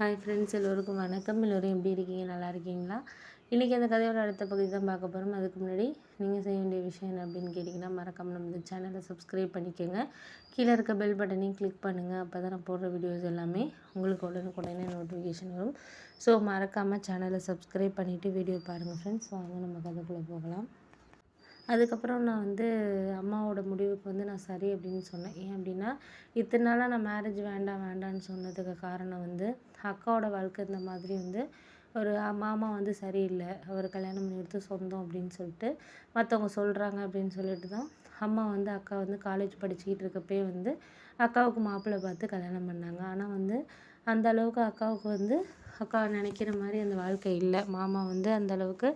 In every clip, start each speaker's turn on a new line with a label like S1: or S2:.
S1: Hi friends, எல்லோருக்கும் வணக்கம். எல்லோரும் எப்படி இருக்கீங்க? நல்லா இருக்கீங்களா? இன்றைக்கி அந்த கதையோட அடுத்த பகுதி தான் பார்க்க போகிறோம். அதுக்கு முன்னாடி நீங்கள் செய்ய வேண்டிய விஷயம் என்ன அப்படின்னு கேட்டிங்கன்னா, மறக்காம நம்ம இந்த சேனலை சப்ஸ்கிரைப் பண்ணிக்கோங்க. கீழே இருக்க பெல் பட்டனையும் கிளிக் பண்ணுங்கள். அப்போ தான் நான் போடுற வீடியோஸ் எல்லாமே உங்களுக்கு உடனுக்குடனே நோட்டிஃபிகேஷன் வரும். ஸோ மறக்காமல் சேனலை சப்ஸ்கிரைப் பண்ணிவிட்டு வீடியோ பாருங்கள் ஃப்ரெண்ட்ஸ். வாங்க நம்ம கதைக்குள்ளே போகலாம். அதுக்கப்புறம் நான் அம்மாவோட முடிவுக்கு நான் சரி அப்படின்னு சொன்னேன். ஏன் அப்படின்னா, இத்தனை நாளாக நான் மேரேஜ் வேண்டாம் வேண்டான்னு சொன்னதுக்கு காரணம் அக்காவோட வாழ்க்கை இந்த மாதிரி ஒரு மாமா சரியில்லை, அவர் கல்யாணம் பண்ணி கொடுத்து சொந்தம் அப்படின்னு சொல்லிட்டு மற்றவங்க சொல்கிறாங்க அப்படின்னு சொல்லிட்டு தான் அம்மா அக்கா காலேஜ் படிச்சுக்கிட்டு இருக்கப்பே அக்காவுக்கு மாப்பிள்ளை பார்த்து கல்யாணம் பண்ணாங்க. ஆனால் அந்த அளவுக்கு அக்காவுக்கு அக்கா நினைக்கிற மாதிரி அந்த வாழ்க்கை இல்லை. மாமா அந்த அளவுக்கு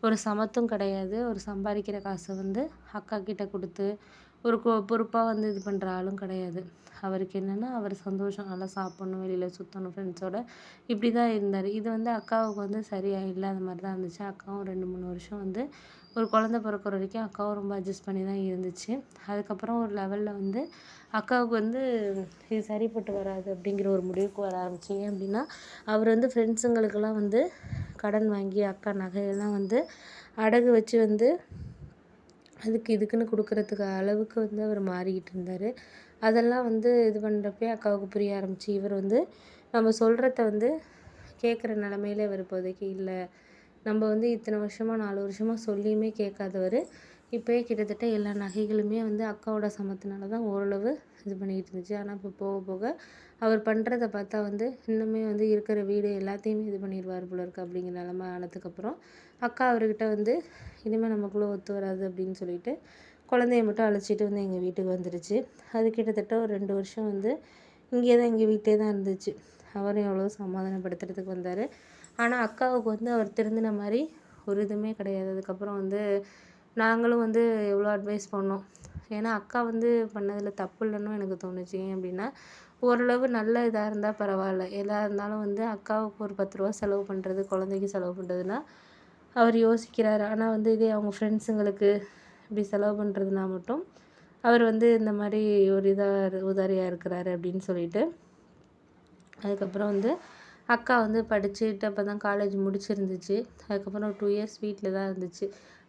S1: ஒரு சமத்தும் கிடையாது. ஒரு சம்பாதிக்கிற காசை அக்கா கிட்ட கொடுத்து ஒரு பொறுப்பாக இது பண்ணுற ஆளும் கிடையாது. அவருக்கு என்னென்னா, அவர் சந்தோஷம், நல்லா சாப்பிட்ணும், வெளியில் சுற்றணும், ஃப்ரெண்ட்ஸோட இப்படி தான் இருந்தார். இது அக்காவுக்கு சரியாக இல்லாத மாதிரி தான் இருந்துச்சு. அக்காவும் 2-3 வருஷம் ஒரு குழந்த பிறக்கிற வரைக்கும் அக்காவும் ரொம்ப அட்ஜஸ்ட் பண்ணி தான் இருந்துச்சு. அதுக்கப்புறம் ஒரு லெவலில் அக்காவுக்கு இது சரிப்பட்டு வராது அப்படிங்கிற ஒரு முடிவுக்கு வர ஆரம்பிச்சு. ஏன் அப்படின்னா, அவர் ஃப்ரெண்ட்ஸுங்களுக்கெல்லாம் கடன் வாங்கி அக்கா நகையெல்லாம் அடகு வச்சு அதுக்கு இதுக்குன்னு கொடுக்குறதுக்கு அளவுக்கு அவர் மாறிக்கிட்டு இருந்தார். அதெல்லாம் இது பண்ணுறப்பே அக்காவுக்கு புரிய ஆரம்பிச்சு. இவர் நம்ம சொல்கிறத கேட்குற நிலமையில இவர் இப்போதைக்கு இல்லை. நம்ம இத்தனை வருஷமாக 4 வருஷமாக சொல்லியுமே கேட்காதவர் இப்போயே கிட்டத்தட்ட எல்லா நகைகளுமே அக்காவோட சமத்தினால தான் ஓரளவு இது பண்ணிக்கிட்டு இருந்துச்சு. ஆனால் இப்போ போக போக அவர் பண்ணுறத பார்த்தா இன்னுமே இருக்கிற வீடு எல்லாத்தையுமே இது பண்ணிடுவார் போல இருக்குது அப்படிங்கிற நிலமை ஆனதுக்கப்புறம் அக்கா அவர்கிட்ட இனிமேல் நமக்குள்ளே ஒத்து வராது அப்படின்னு சொல்லிட்டு குழந்தைய மட்டும் அழைச்சிட்டு எங்கள் வீட்டுக்கு வந்துடுச்சு. அது கிட்டத்தட்ட ஒரு 2 வருஷம் இங்கே தான், எங்கள் வீட்டிலே தான் இருந்துச்சு. அவரும் எவ்வளோ சமாதானப்படுத்துறதுக்கு வந்தார். ஆனால் அக்காவுக்கு அவர் திருந்தின மாதிரி ஒரு இதுவுமே கிடையாது. அதுக்கப்புறம் நாங்களும் எவ்வளோ அட்வைஸ் பண்ணோம். ஏன்னா அக்கா பண்ணதில் தப்பு இல்லைன்னு எனக்கு தோணுச்சு. ஏன் அப்படின்னா, ஓரளவு நல்ல இதாக இருந்தால் பரவாயில்ல. எதாக இருந்தாலும் அக்காவுக்கு ஒரு 10 ரூபா செலவு பண்ணுறது, குழந்தைக்கு செலவு பண்ணுறதுனா அவர் யோசிக்கிறாரு. ஆனால் இதே அவங்க ஃப்ரெண்ட்ஸுங்களுக்கு இப்படி செலவு பண்ணுறதுனா மட்டும் அவர் இந்த மாதிரி ஒரு உதாரியாக இருக்கிறாரு அப்படின்னு சொல்லிட்டு அதுக்கப்புறம் அக்கா படிச்சுட்டு அப்போ தான் காலேஜ் முடிச்சிருந்துச்சு. அதுக்கப்புறம் 2 இயர்ஸ் வீட்டில் தான் இருந்துச்சு.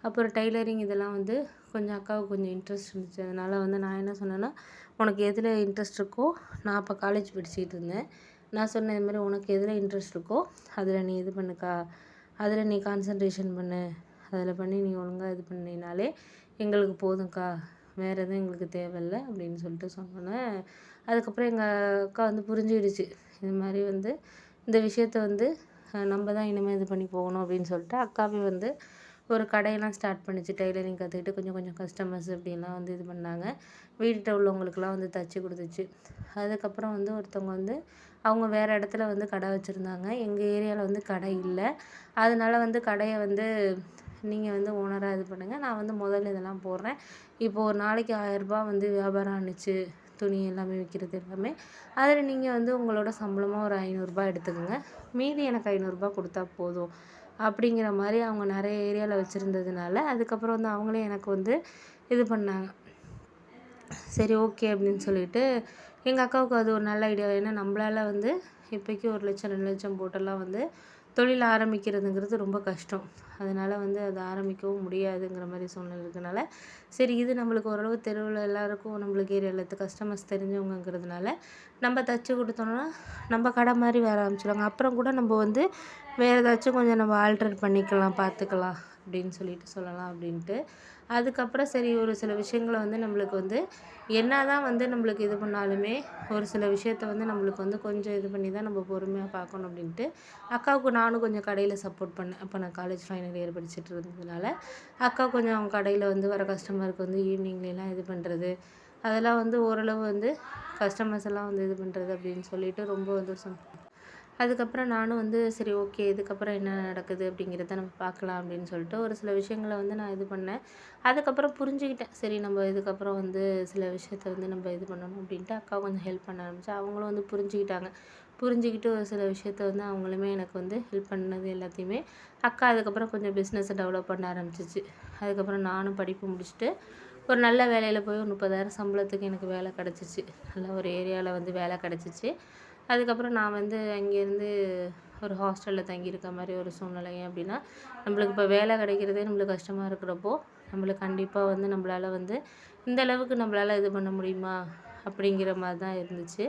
S1: அப்புறம் டெய்லரிங் இதெல்லாம் கொஞ்சம் அக்காவுக்கு கொஞ்சம் இன்ட்ரெஸ்ட் இருந்துச்சு. அதனால் நான் என்ன சொன்னேன்னா, உனக்கு எதில் இன்ட்ரெஸ்ட் இருக்கோ, நான் அப்போ காலேஜ் படிச்சுக்கிட்டு இருந்தேன். நான் சொன்னேன், இது மாதிரி உனக்கு எதில் இன்ட்ரெஸ்ட் இருக்கோ அதில் நீ இது பண்ணுக்கா, அதில் நீ கான்சன்ட்ரேஷன் பண்ணு, அதில் பண்ணி நீ ஒழுங்காக இது பண்ணினாலே எங்களுக்கு போதும்க்கா, வேறு எதுவும் எங்களுக்கு தேவையில்லை அப்படின்னு சொல்லிட்டு சொன்னோன்னே, அதுக்கப்புறம் எங்கள் அக்கா புரிஞ்சுக்கிடுச்சு. இது மாதிரி இந்த விஷயத்த நம்ம தான் இனிமேல் இது பண்ணி போகணும் அப்படின்னு சொல்லிட்டு அக்காவே ஒரு கடையெல்லாம் ஸ்டார்ட் பண்ணிச்சு. டெய்லரிங் கற்றுக்கிட்டு கொஞ்சம் கொஞ்சம் கஸ்டமர்ஸ் இப்படிலாம் இது பண்ணாங்க. வீட்டில் உள்ளவங்களுக்குலாம் தச்சு கொடுத்துச்சு. அதுக்கப்புறம் ஒருத்தவங்க அவங்க வேறு இடத்துல கடை வச்சுருந்தாங்க. எங்கள் ஏரியாவில் கடை இல்லை. அதனால கடையை நீங்கள் ஓனராக இது பண்ணுங்கள், நான் முதல்ல இதெல்லாம் போடுறேன், இப்போ ஒரு நாளைக்கு 1000 ரூபா வியாபாரம் ஆணுச்சு, துணி எல்லாமே விற்கிறது எல்லாமே, அதில் நீங்கள் உங்களோட சம்பளமாக ஒரு 500 ரூபா எடுத்துக்கோங்க, மீதி எனக்கு 500 ரூபா கொடுத்தா போதும் அப்படிங்கிற மாதிரி அவங்க நிறைய ஏரியாவில் வச்சுருந்ததுனால அதுக்கப்புறம் அவங்களே எனக்கு இது பண்ணாங்க. சரி ஓகே அப்படின்னு சொல்லிட்டு எங்கள் அக்காவுக்கு அது ஒரு நல்ல ஐடியா. ஏன்னா நம்மளால் இப்போக்கி 1 லட்சம் 2 லட்சம் போட்டெல்லாம் தொழில் ஆரம்பிக்கிறதுங்கிறது ரொம்ப கஷ்டம். அதனால் அது ஆரம்பிக்கவும் முடியாதுங்கிற மாதிரி சூழ்நிலை இருக்கனால, சரி இது நம்மளுக்கு ஓரளவு தெருவில் எல்லாருக்கும் நம்மளுக்கு ஏரியாவில் கஸ்டமர்ஸ் தெரிஞ்சவங்கங்கிறதுனால நம்ம தச்சு கொடுத்தோம்னா நம்ம கடை மாதிரி வேற ஆரம்பிச்சிடுவாங்க. அப்புறம் கூட நம்ம வேறு ஏதாச்சும் கொஞ்சம் நம்ம ஆல்ட்ரேட் பண்ணிக்கலாம், பார்த்துக்கலாம் அப்படின்னு சொல்லிட்டு சொல்லலாம் அப்படின்ட்டு. அதுக்கப்புறம் சரி ஒரு சில விஷயங்களை நம்மளுக்கு என்ன தான் நம்மளுக்கு இது பண்ணாலுமே ஒரு சில விஷயத்த நம்மளுக்கு கொஞ்சம் இது பண்ணி தான் நம்ம பொறுமையாக பார்க்கணும் அப்படின்ட்டு அக்காவுக்கு நானும் கொஞ்சம் கடையில் சப்போர்ட் பண்ணேன். அப்போ நான் காலேஜ் ஃபைனல் இயர் படிச்சுட்டு இருந்ததுனால அக்கா கொஞ்சம் அவங்க கடையில் வர கஸ்டமருக்கு ஈவினிங்லாம் இது பண்ணுறது, அதெல்லாம் ஓரளவு கஸ்டமர்ஸ் எல்லாம் இது பண்ணுறது அப்படின்னு சொல்லிட்டு ரொம்ப அதுக்கப்புறம் நானும் சரி ஓகே இதுக்கப்புறம் என்ன நடக்குது அப்படிங்கிறத நம்ம பார்க்கலாம் அப்படின்னு சொல்லிட்டு ஒரு சில விஷயங்களை நான் இது பண்ணேன். அதுக்கப்புறம் புரிஞ்சுக்கிட்டேன். சரி நம்ம இதுக்கப்புறம் சில விஷயத்த நம்ம இது பண்ணணும் அப்படின்ட்டு அக்கா கொஞ்சம் ஹெல்ப் பண்ண ஆரம்பிச்சு. அவங்களும் புரிஞ்சுக்கிட்டாங்க. புரிஞ்சுக்கிட்டு ஒரு சில விஷயத்த அவங்களுமே எனக்கு ஹெல்ப் பண்ணது எல்லாத்தையுமே அக்கா அதுக்கப்புறம் கொஞ்சம் பிஸ்னஸை டெவலப் பண்ண ஆரம்பிச்சிச்சு. அதுக்கப்புறம் நானும் படிப்பு முடிச்சுட்டு ஒரு நல்ல வேலையில் போய் ஒரு 30,000 சம்பளத்துக்கு எனக்கு வேலை கிடச்சிச்சு. நல்ல ஒரு ஏரியாவில் வேலை கிடச்சிச்சு. அதுக்கப்புறம் நான் வந்து அங்கேருந்து ஒரு ஹாஸ்டலில் தங்கியிருக்க மாதிரி ஒரு சூழ்நிலை. ஏன் அப்படின்னா நம்மளுக்கு இப்போ வேலை கிடைக்கிறதே நம்மளுக்கு கஷ்டமாக இருக்கிறப்போ நம்மளுக்கு கண்டிப்பாக வந்து நம்மளால் வந்து இந்த அளவுக்கு நம்மளால் இது பண்ண முடியுமா அப்படிங்கிற மாதிரி தான் இருந்துச்சு.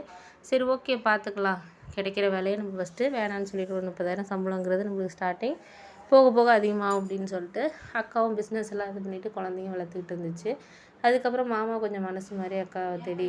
S1: சரி ஓகே பார்த்துக்கலாம், கிடைக்கிற வேலையை நம்ம ஃபஸ்ட்டு வேணான்னு சொல்லிட்டு ஒரு 30,000 சம்பளங்கிறது நம்மளுக்கு ஸ்டார்டிங், போக போக அதிகமாகும் அப்படின்னு சொல்லிட்டு அக்காவும் பிஸ்னஸ் எல்லாம் இது பண்ணிவிட்டு குழந்தையும் வளர்த்துக்கிட்டு இருந்துச்சு. அதுக்கப்புறம் மாமா கொஞ்சம் மனசு மாதிரி அக்காவை தேடி